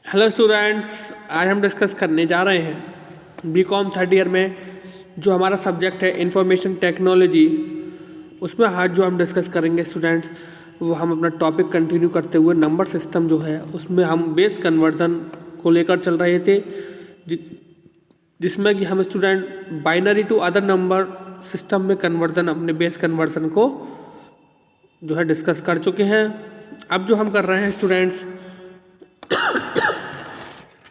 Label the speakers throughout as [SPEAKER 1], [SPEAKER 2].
[SPEAKER 1] Hello students, आज हम discuss करने जा रहे हैं बीकॉम थर्ड ईयर में जो हमारा सब्जेक्ट है इंफॉर्मेशन टेक्नोलॉजी। उसमें आज जो हम डिस्कस करेंगे स्टूडेंट्स, वो हम अपना टॉपिक कंटिन्यू करते हुए नंबर सिस्टम जो है उसमें हम बेस कन्वर्जन को लेकर चल रहे थे, जिसमें कि हम student binary to other number system में कन्वर्जन, अपने बेस कन्वर्जन को जो है डिस्कस कर चुके हैं। अब जो हम कर रहे हैं स्टूडेंट्स,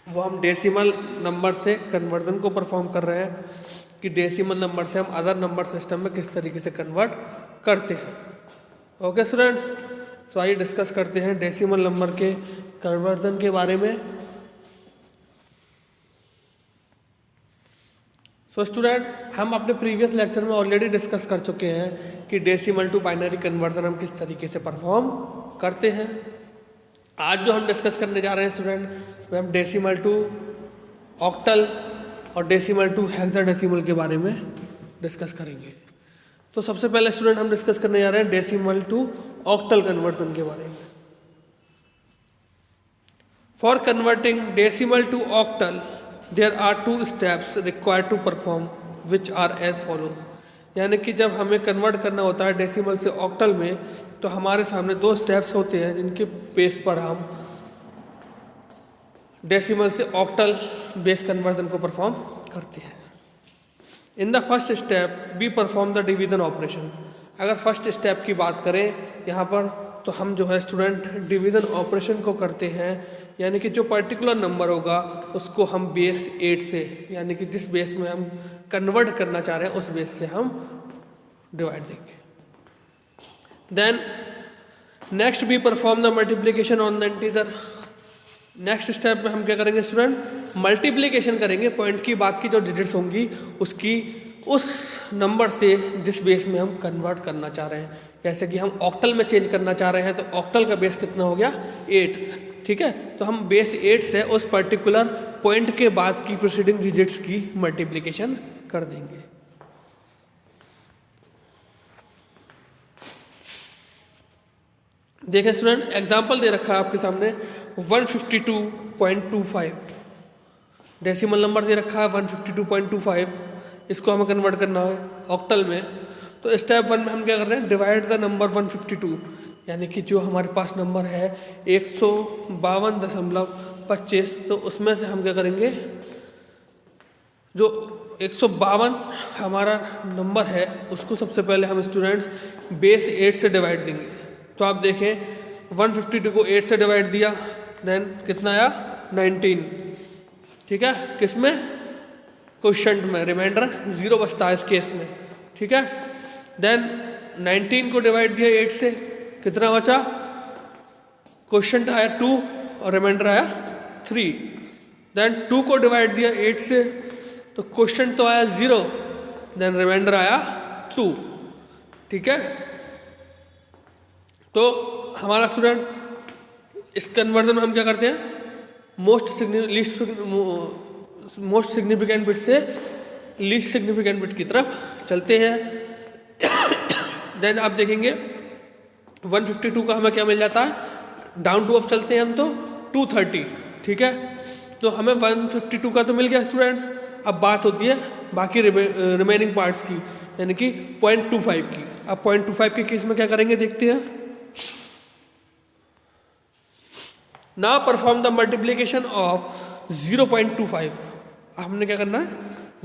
[SPEAKER 1] वो हम डेसिमल नंबर से कन्वर्जन को परफॉर्म कर रहे हैं कि डेसिमल नंबर से हम अदर नंबर सिस्टम में किस तरीके से कन्वर्ट करते हैं। ओके स्टूडेंट्स, तो आइए डिस्कस करते हैं डेसिमल नंबर के कन्वर्जन के बारे में। सो स्टूडेंट, हम अपने प्रीवियस लेक्चर में ऑलरेडी डिस्कस कर चुके हैं कि डेसिमल टू बाइनरी कन्वर्जन हम किस तरीके से परफॉर्म करते हैं। आज जो हम डिस्कस करने जा रहे हैं स्टूडेंट, वह हम डेसिमल टू ऑक्टल और डेसिमल टू हेक्साडेसिमल के बारे में डिस्कस करेंगे। तो सबसे पहले स्टूडेंट हम डिस्कस करने जा रहे हैं डेसिमल टू ऑक्टल कन्वर्जन के बारे में। For converting decimal to octal there are 2 steps required to perform which are as follows. यानी कि जब हमें कन्वर्ट करना होता है डेसिमल से ऑक्टल में, तो हमारे सामने 2 स्टेप्स होते हैं जिनके बेस पर हम डेसिमल से ऑक्टल बेस कन्वर्जन को परफॉर्म करते हैं। In the first step we perform the division operation. अगर फर्स्ट स्टेप की बात करें यहाँ पर, तो हम जो है स्टूडेंट डिवीज़न ऑपरेशन को करते हैं। यानी कि जो पर्टिकुलर नंबर होगा उसको हम बेस 8 से, यानी कि जिस बेस में हम कन्वर्ट करना चाह रहे हैं उस बेस से हम डिवाइड देंगे। Then next we perform the multiplication on the integer. Next step में हम क्या करेंगे स्टूडेंट, मल्टीप्लिकेशन करेंगे पॉइंट की बात की जो डिजिट्स होंगी उसकी उस नंबर से जिस बेस में हम कन्वर्ट करना चाह रहे हैं। जैसे कि हम ऑक्टल में चेंज करना चाह रहे हैं तो ऑक्टल का बेस कितना हो गया 8, ठीक है। तो हम बेस 8 से उस पर्टिकुलर पॉइंट के बाद की प्रोसीडिंग डिजिट्स की मल्टीप्लिकेशन कर देंगे। देखें स्टूडेंट, एग्जांपल दे रखा है आपके सामने 152.25 डेसिमल नंबर दे रखा है 152.25। इसको हमें कन्वर्ट करना है ऑक्टल में। तो स्टेप 1 में हम क्या कर रहे हैं, डिवाइड द नंबर 152, यानी कि जो हमारे पास नंबर है 152.25, तो उसमें से हम क्या करेंगे, जो 152 हमारा नंबर है उसको सबसे पहले हम स्टूडेंट्स बेस 8 से डिवाइड देंगे। तो आप देखें 152 को 8 से डिवाइड दिया, देन कितना आया 19, ठीक है। किस में, क्वोशंट में, रिमाइंडर 0 बचता है इस केस में, ठीक है। देन 19 को डिवाइड दिया 8 से, कितना बचा, क्वोशंट आया 2 और रिमाइंडर आया 3। देन 2 को डिवाइड दिया 8 से, तो क्वोशंट तो आया 0, देन रिमाइंडर आया 2, ठीक है। तो हमारा स्टूडेंट इस कन्वर्जन में हम क्या करते हैं, मोस्ट सिग्निफिकेंट बिट से लीस्ट सिग्निफिकेंट बिट की तरफ चलते हैं। देन आप देखेंगे 152 का हमें क्या मिल जाता है, डाउन टू अप चलते हैं हम तो 230, ठीक है। तो हमें 152 का तो मिल गया स्टूडेंट्स। अब बात होती है बाकी रिमेनिंग पार्ट्स की, यानी कि 0.25 की। अब 0.25 के केस में क्या करेंगे देखते हैं। Now perform the multiplication of 0.25। हमने क्या करना है,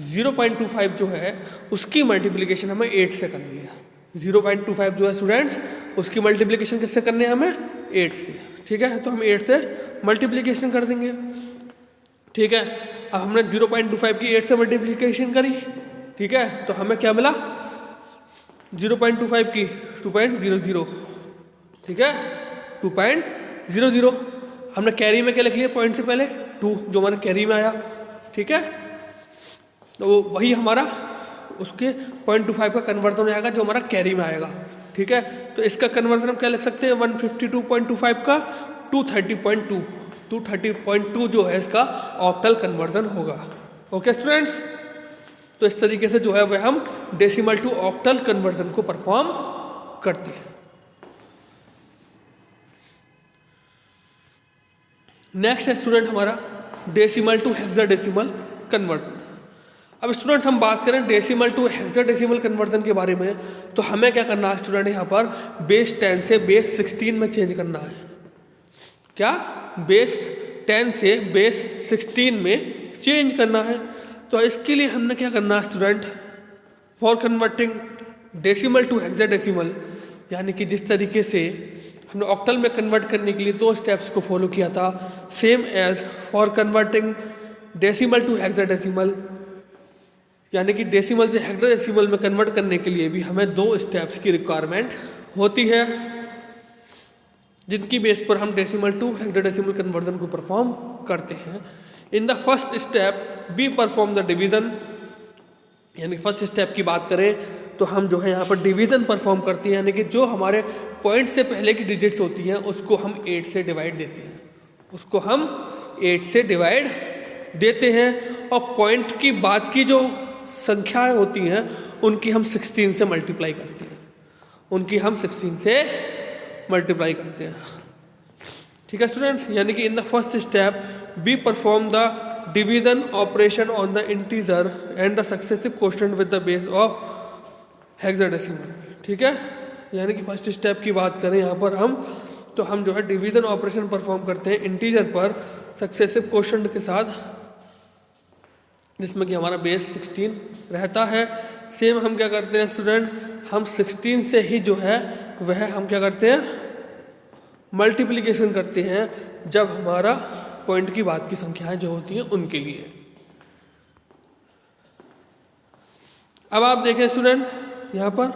[SPEAKER 1] 0.25 जो है उसकी मल्टीप्लिकेशन हमें 8 से करनी है। 0.25 जो है स्टूडेंट्स उसकी मल्टीप्लिकेशन किससे करनी है, हमें 8 से, ठीक है। तो हम 8 से मल्टीप्लिकेशन कर देंगे, ठीक है। अब हमने 0.25 की 8 से मल्टीप्लिकेशन करी, ठीक है। तो हमें क्या मिला, 0.25 की 2.00, ठीक है, 2.00। हमने कैरी में क्या लिख लिया, पॉइंट से पहले 2 जो हमारे कैरी में आया, ठीक है। तो वही हमारा उसके 0.25 का कन्वर्जन आएगा जो हमारा कैरी में आएगा, ठीक है। तो इसका कन्वर्जन हम क्या लिख सकते हैं, 152.25 का 230.2 जो है इसका ऑक्टल कन्वर्जन होगा। ओके स्टूडेंट्स, तो इस तरीके से जो है वह हम डेसिमल टू ऑक्टल कन्वर्जन को परफॉर्म करते हैं। नेक्स्ट है स्टूडेंट हमारा डेसिमल टू हेक्साडेसिमल कन्वर्जन। अब स्टूडेंट्स हम बात करें डेसिमल टू हेक्साडेसिमल कन्वर्जन के बारे में, तो हमें क्या करना है स्टूडेंट, यहाँ पर बेस 10 से बेस 16 में चेंज करना है। क्या? बेस 10 से बेस 16 में चेंज करना है। तो इसके लिए हमने क्या करना है student, for converting decimal to hexadecimal, यानी कि जिस तरीके से हमने ऑक्टल में कन्वर्ट करने के लिए 2 स्टेप्स को फॉलो किया था, same as for converting decimal to hexadecimal, यानी कि डेसिमल से हेक्साडेसिमल में कन्वर्ट करने के लिए भी हमें 2 स्टेप्स की रिक्वायरमेंट होती है, जिनकी बेस पर हम डेसिमल टू हेक्साडेसिमल कन्वर्जन को परफॉर्म करते हैं। In the first step be perform the division, यानी फर्स्ट स्टेप की बात करें तो हम जो है यहाँ पर डिवीज़न परफॉर्म करते हैं, यानी कि जो हमारे पॉइंट से पहले की डिजिट्स होती हैं उसको हम 8 से डिवाइड देते हैं, उसको हम 8 से डिवाइड देते हैं, और पॉइंट की बाद की जो संख्याएं होती हैं उनकी हम 16 से मल्टीप्लाई करते हैं, उनकी हम 16 से मल्टीप्लाई करते हैं। ठीक है स्टूडेंट्स, यानी कि इन the first step be perform the division operation on the integer and the successive quotient with the base of hexadecimal. ठीक है, यानी कि फर्स्ट स्टेप की बात करें यहाँ पर हम, तो हम जो है डिवीजन ऑपरेशन परफॉर्म करते हैं इंटीजर पर सक्सेसिव क्वोशंट के साथ, जिसमें कि हमारा बेस 16 रहता है। सेम हम क्या करते हैं स्टूडेंट, हम 16 से ही जो है वह हम क्या करते हैं, मल्टीप्लिकेशन करते हैं, जब हमारा पॉइंट की बाद की संख्याएं जो होती हैं उनके लिए। अब आप देखें स्टूडेंट, यहाँ पर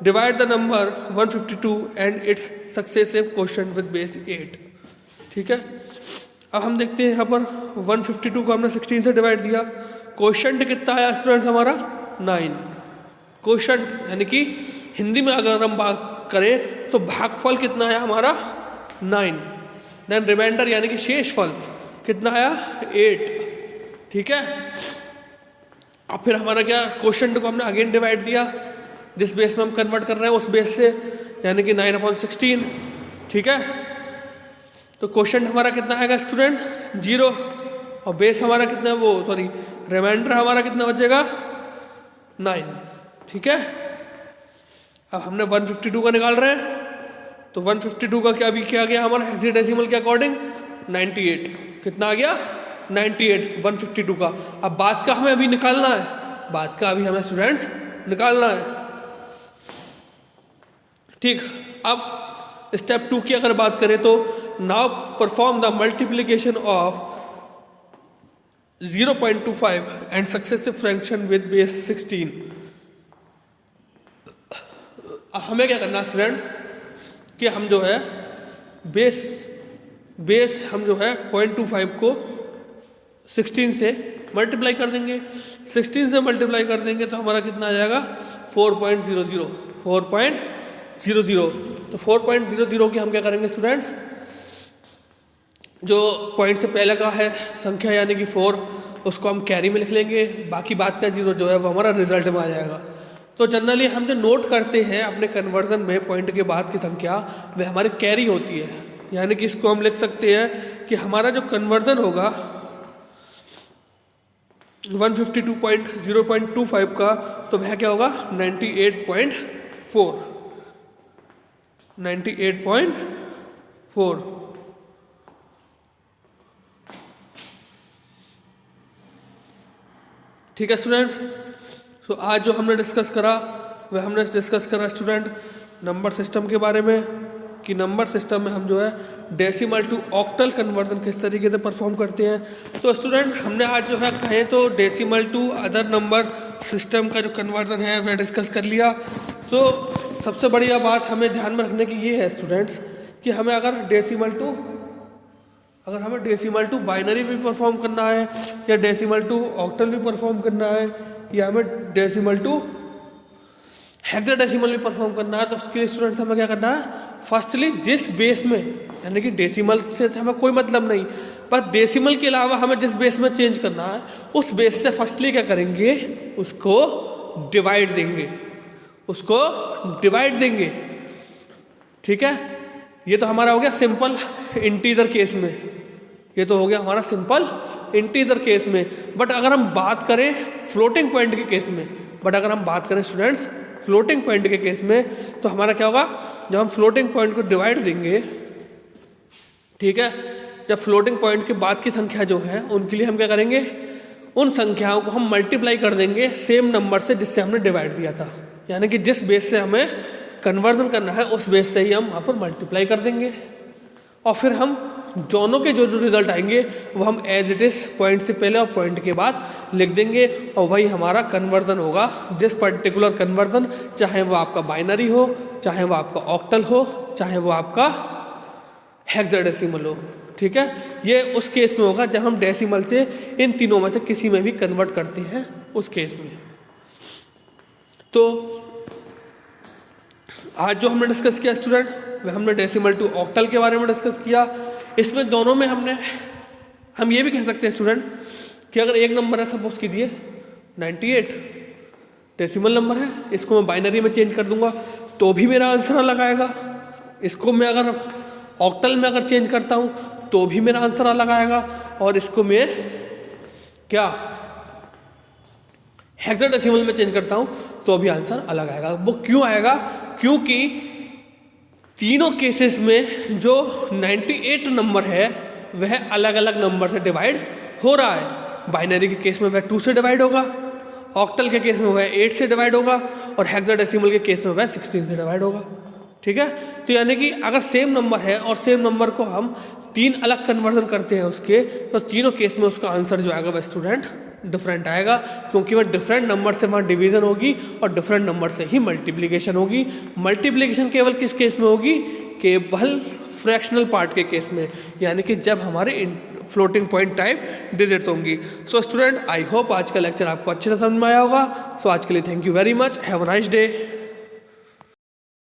[SPEAKER 1] divide the number 152 and it's successive quotient with base 8। ठीक है, अब हम देखते हैं यहाँ पर 152 को हमने 16 से डिवाइड दिया, क्वोशंट कितना आया स्टूडेंट्स हमारा 9। क्वोशंट यानी कि हिंदी में अगर हम बात करें तो भागफल कितना आया हमारा 9, देन रिमाइंडर यानी कि शेषफल कितना आया 8। ठीक है, अब फिर हमारा क्या, क्वोशंट को हमने अगेन डिवाइड दिया, जिस बेस में हम कन्वर्ट कर रहे हैं उस बेस से, यानी कि 9/16। ठीक है, तो क्वोशंट हमारा कितना आएगा स्टूडेंट 0, और बेस हमारा कितना है, वो सॉरी रिमाइंडर हमारा कितना बचेगा 9। ठीक है, अब हमने 152 का निकाल रहे हैं, तो 152 का क्या, अभी क्या गया हमारा हेक्साडेसिमल के अकॉर्डिंग 98। कितना आ गया 98 152 का। अब बाद का हमें अभी निकालना है, बाद का अभी हमें स्टूडेंट्स निकालना है। ठीक, अब स्टेप 2 की अगर बात करें तो now perform the multiplication of 0.25 and successive fraction with base 16। हमें क्या करना है स्टूडेंट्स कि हम जो है बेस हम जो है 0.25 को 16 से मल्टीप्लाई कर देंगे। 16 से मल्टीप्लाई कर देंगे तो हमारा कितना आ जाएगा 4.00। तो 4.00 की हम क्या करेंगे स्टूडेंट्स, जो पॉइंट से पहले का है संख्या यानी कि 4, उसको हम कैरी में लिख लेंगे, बाकी बात का 0 जो है वो हमारा रिजल्ट में आ जाएगा। तो जनरली हम जो नोट करते हैं अपने कन्वर्जन में पॉइंट के बाद की संख्या वह हमारी कैरी होती है, यानी कि इसको हम लिख सकते हैं कि हमारा जो कन्वर्जन होगा 152.0.25 का, तो वह क्या होगा 98.4। ठीक है स्टूडेंट्स, तो आज जो हमने डिस्कस करा वह हमने डिस्कस करा स्टूडेंट नंबर सिस्टम के बारे में, कि नंबर सिस्टम में हम जो है डेसिमल टू ऑक्टल कन्वर्जन किस तरीके से परफॉर्म करते हैं। तो स्टूडेंट हमने आज जो है कहें तो decimal to other number system का जो कन्वर्जन है वह डिस्कस कर लिया। तो सबसे बढ़िया बात हमें ध्यान में रखने की ये है स्टूडेंट्स कि हमें अगर हमें डेसिमल टू बाइनरी भी परफॉर्म करना है, या डेसिमल टू ऑक्टल भी परफॉर्म करना है, या हमें डेसिमल टू हेक्साडेसिमल भी परफॉर्म करना है, तो उसके लिए स्टूडेंट्स हमें क्या करना है, फर्स्टली जिस बेस में, यानी कि डेसिमल से हमें कोई मतलब नहीं, पर डेसिमल के अलावा हमें जिस बेस में चेंज करना है उस बेस से फर्स्टली क्या करेंगे, उसको डिवाइड देंगे। ठीक है, ये तो हमारा हो गया सिंपल इंटीजर केस में। ये तो हो गया हमारा सिंपल इंटीजर केस में। बट अगर हम बात करें फ्लोटिंग पॉइंट के केस में, स्टूडेंट्स फ्लोटिंग पॉइंट के केस में, तो हमारा क्या होगा, जब हम फ्लोटिंग पॉइंट को डिवाइड देंगे, ठीक है, जब फ्लोटिंग पॉइंट के बाद की संख्या जो है उनके लिए हम क्या करेंगे, उन संख्याओं को हम मल्टीप्लाई कर देंगे सेम नंबर से जिससे हमने डिवाइड दिया था। यानी कि जिस बेस से हमें कन्वर्जन करना है उस बेस से ही हम वहाँ पर मल्टीप्लाई कर देंगे, और फिर हम दोनों के जो रिजल्ट आएंगे वो हम एज इट इज़ पॉइंट से पहले और पॉइंट के बाद लिख देंगे, और वही हमारा कन्वर्जन होगा। जिस पर्टिकुलर कन्वर्जन, चाहे वो आपका बाइनरी हो, चाहे वो आपका ऑक्टल हो, चाहे वो आपका हेक्साडेसिमल हो, ठीक है, ये उस केस में होगा जब हम डेसिमल से इन तीनों में से किसी में भी कन्वर्ट करते हैं उस केस में। तो आज जो हमने डिस्कस किया स्टूडेंट, वह हमने डेसिमल टू ऑक्टल के बारे में डिस्कस किया। इसमें दोनों में हम ये भी कह सकते हैं स्टूडेंट कि अगर एक नंबर है, सपोज कीजिए 98 डेसिमल नंबर है, इसको मैं बाइनरी में चेंज कर दूंगा तो भी मेरा आंसर अलग आएगा। इसको मैं अगर ऑक्टल में अगर चेंज करता हूँ तो भी मेरा आंसर अलग आएगा, और इसको मैं क्या हेक्साडेसिमल में चेंज करता हूँ तो भी आंसर अलग आएगा। वो क्यों आएगा, क्योंकि तीनों केसेस में जो 98 नंबर है वह अलग अलग नंबर से डिवाइड हो रहा है। बाइनरी के केस में वह 2 से डिवाइड होगा, ऑक्टल के केस में वह 8 से डिवाइड होगा, और हेक्साडेसिमल के केस में वह 16 से डिवाइड होगा, ठीक है। तो यानी कि अगर सेम नंबर है और सेम नंबर को हम 3 अलग कन्वर्जन करते हैं उसके, तो तीनों केस में उसका आंसर जो आएगा वह स्टूडेंट डिफरेंट आएगा, क्योंकि वह डिफरेंट नंबर से वहाँ डिवीजन होगी और डिफरेंट नंबर से ही मल्टीप्लिकेशन होगी। मल्टीप्लिकेशन केवल किस केस में होगी, केवल फ्रैक्शनल पार्ट के केस में, यानी कि जब हमारे फ्लोटिंग पॉइंट टाइप डिजिट्स होंगी। सो स्टूडेंट, आई होप आज का लेक्चर आपको अच्छे से समझ में आया होगा। सो आज के लिए thank you very much, have a nice day.